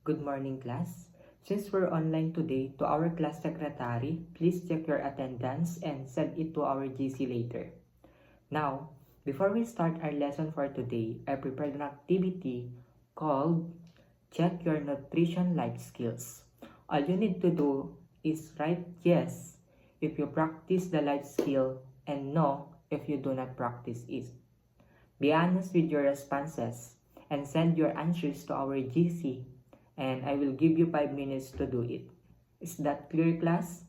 Good morning, class. Since we're online today, to our class secretary, please check your attendance and send it to our GC later. Now, before we start our lesson for today, I prepared an activity called Check Your Nutrition Life Skills. All you need to do is write yes if you practice the life skill and no if you do not practice it. Be honest with your responses and send your answers to our GC, and I will give you 5 minutes to do it. Is that clear, class?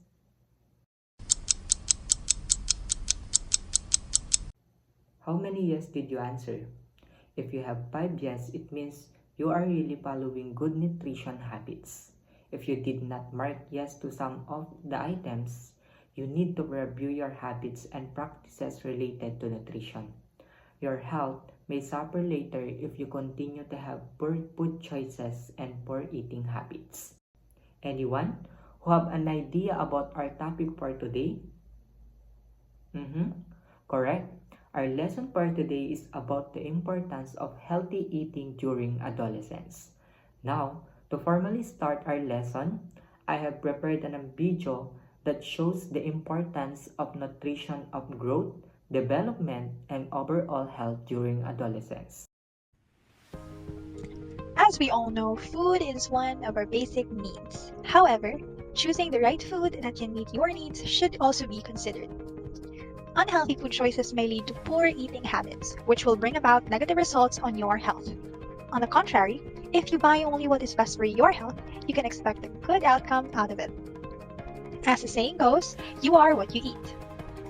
How many yes did you answer? If you have 5 yes, it means you are really following good nutrition habits. If you did not mark yes to some of the items, you need to review your habits and practices related to nutrition. Your health may suffer later if you continue to have poor food choices and poor eating habits. Anyone who have an idea about our topic for today? Correct. Our lesson for today is about the importance of healthy eating during adolescence. Now, to formally start our lesson, I have prepared a video that shows the importance of nutrition of growth, development, and overall health during adolescence. As we all know, food is one of our basic needs. However, choosing the right food that can meet your needs should also be considered. Unhealthy food choices may lead to poor eating habits, which will bring about negative results on your health. On the contrary, if you buy only what is best for your health, you can expect a good outcome out of it. As the saying goes, you are what you eat.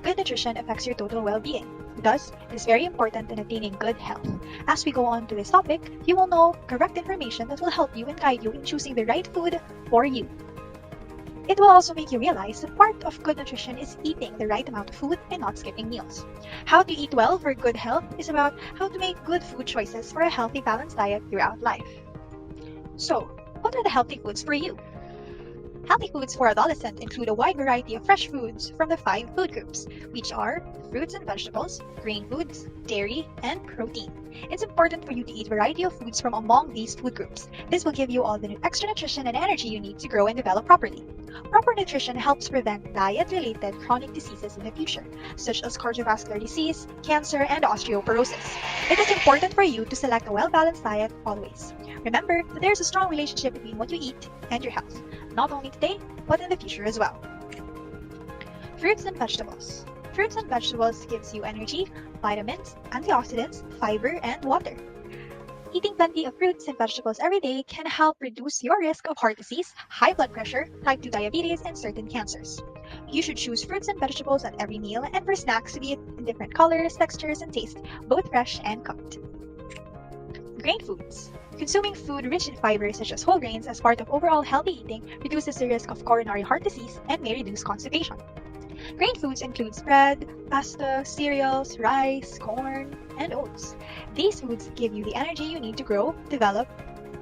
Good nutrition affects your total well-being. Thus, it is very important in attaining good health. As we go on to this topic, you will know correct information that will help you and guide you in choosing the right food for you. It will also make you realize that part of good nutrition is eating the right amount of food and not skipping meals. How to eat well for good health is about how to make good food choices for a healthy, balanced diet throughout life. So, what are the healthy foods for you? Healthy foods for adolescents include a wide variety of fresh foods from the 5 food groups, which are fruits and vegetables, grain foods, dairy, and protein. It's important for you to eat a variety of foods from among these food groups. This will give you all the extra nutrition and energy you need to grow and develop properly. Proper nutrition helps prevent diet-related chronic diseases in the future, such as cardiovascular disease, cancer, and osteoporosis. It is important for you to select a well-balanced diet always. Remember that there is a strong relationship between what you eat and your health, not only today, but in the future as well. Fruits and vegetables. Fruits and vegetables gives you energy, vitamins, antioxidants, fiber, and water. Eating plenty of fruits and vegetables every day can help reduce your risk of heart disease, high blood pressure, type 2 diabetes, and certain cancers. You should choose fruits and vegetables at every meal and for snacks be it in different colors, textures, and taste, both fresh and cooked. Grain foods. Consuming food rich in fiber such as whole grains as part of overall healthy eating reduces the risk of coronary heart disease and may reduce constipation. Grain foods include bread, pasta, cereals, rice, corn, and oats. These foods give you the energy you need to grow, develop,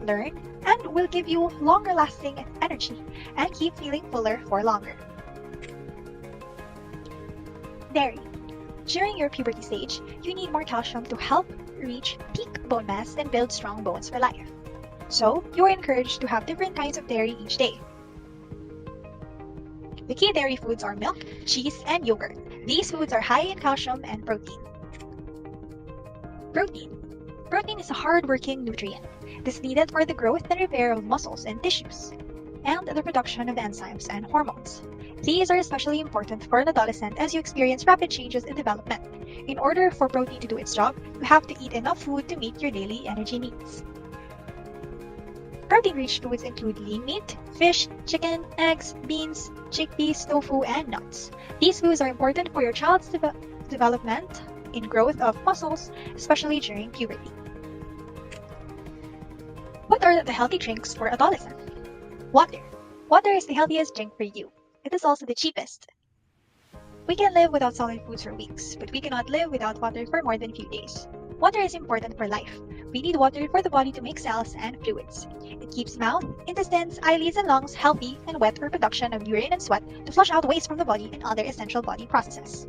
learn, and will give you longer lasting energy and keep feeling fuller for longer. Dairy. During your puberty stage, you need more calcium to help reach peak bone mass and build strong bones for life. So, you are encouraged to have different kinds of dairy each day. The key dairy foods are milk, cheese, and yogurt. These foods are high in calcium and protein. Protein. Protein is a hard-working nutrient. It is needed for the growth and repair of muscles and tissues, and the production of enzymes and hormones. These are especially important for an adolescent as you experience rapid changes in development. In order for protein to do its job, you have to eat enough food to meet your daily energy needs. Protein-rich foods include lean meat, fish, chicken, eggs, beans, chickpeas, tofu, and nuts. These foods are important for your child's development in growth of muscles, especially during puberty. What are the healthy drinks for adolescents? Water. Water is the healthiest drink for you. It is also the cheapest. We can live without solid foods for weeks, but we cannot live without water for more than a few days. Water is important for life. We need water for the body to make cells and fluids. It keeps mouth, intestines, eyelids, and lungs healthy and wet for production of urine and sweat to flush out waste from the body and other essential body processes.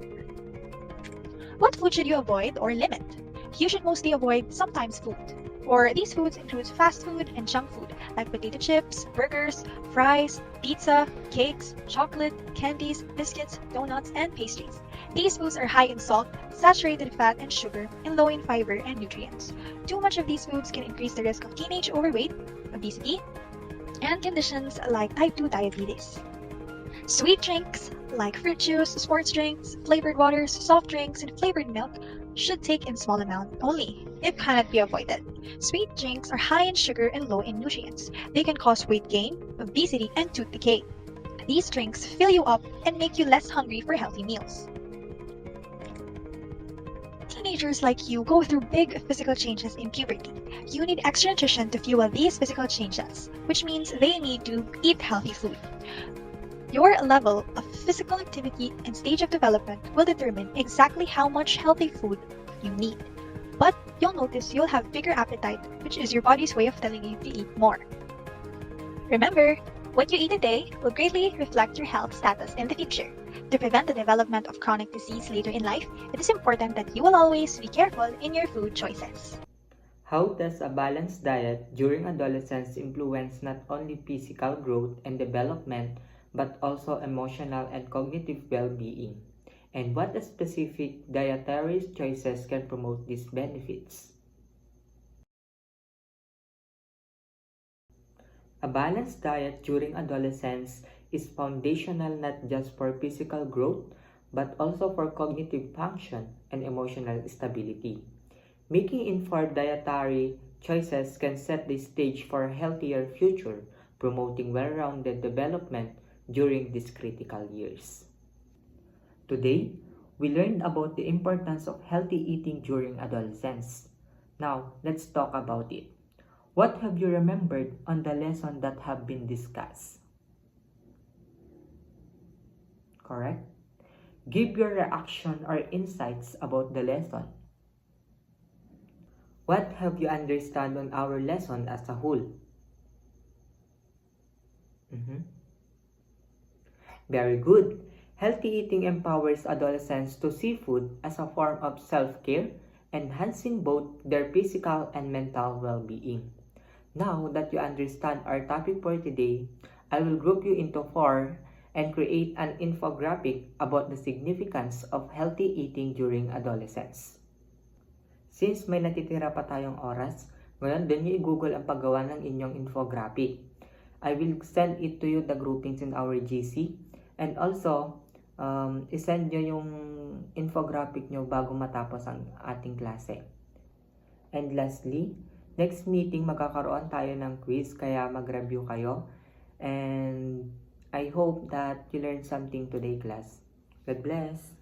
What food should you avoid or limit? You should mostly avoid sometimes food. Or these foods include fast food and junk food like potato chips, burgers, fries, pizza, cakes, chocolate, candies, biscuits, donuts, and pastries. These foods are high in salt, saturated fat, and sugar, and low in fiber and nutrients. Too much of these foods can increase the risk of teenage overweight, obesity, and conditions like type 2 diabetes. Sweet drinks like fruit juice, sports drinks, flavored waters, soft drinks, and flavored milk should take in small amounts only. It cannot be avoided. Sweet drinks are high in sugar and low in nutrients. They can cause weight gain, obesity, and tooth decay. These drinks fill you up and make you less hungry for healthy meals. Teenagers like you go through big physical changes in puberty. You need extra nutrition to fuel these physical changes, which means they need to eat healthy food. Your level of physical activity and stage of development will determine exactly how much healthy food you need. But you'll notice you'll have bigger appetite, which is your body's way of telling you to eat more. Remember, what you eat today will greatly reflect your health status in the future. To prevent the development of chronic disease later in life, it is important that you will always be careful in your food choices. How does a balanced diet during adolescence influence not only physical growth and development, but also emotional and cognitive well-being? And what specific dietary choices can promote these benefits? A balanced diet during adolescence is foundational not just for physical growth, but also for cognitive function and emotional stability. Making informed dietary choices can set the stage for a healthier future, promoting well-rounded development during these critical years. Today, we learned about the importance of healthy eating during adolescence. Now, let's talk about it. What have you remembered on the lesson that have been discussed? Correct? Give your reaction or insights about the lesson. What have you understood on our lesson as a whole? Very good. Healthy eating empowers adolescents to see food as a form of self-care, enhancing both their physical and mental well-being. Now that you understand our topic for today, I will group you into 4 and create an infographic about the significance of healthy eating during adolescence. Since may natitira pa tayong oras, ngayon din niyo i-google ang paggawa ng inyong infographic. I will send it to you the groupings in our GC, and also isend nyo yung infographic nyo bago matapos ang ating klase. And lastly, next meeting magkakaroon tayo ng quiz, kaya mag-review kayo. And I hope that you learned something today, class. God bless!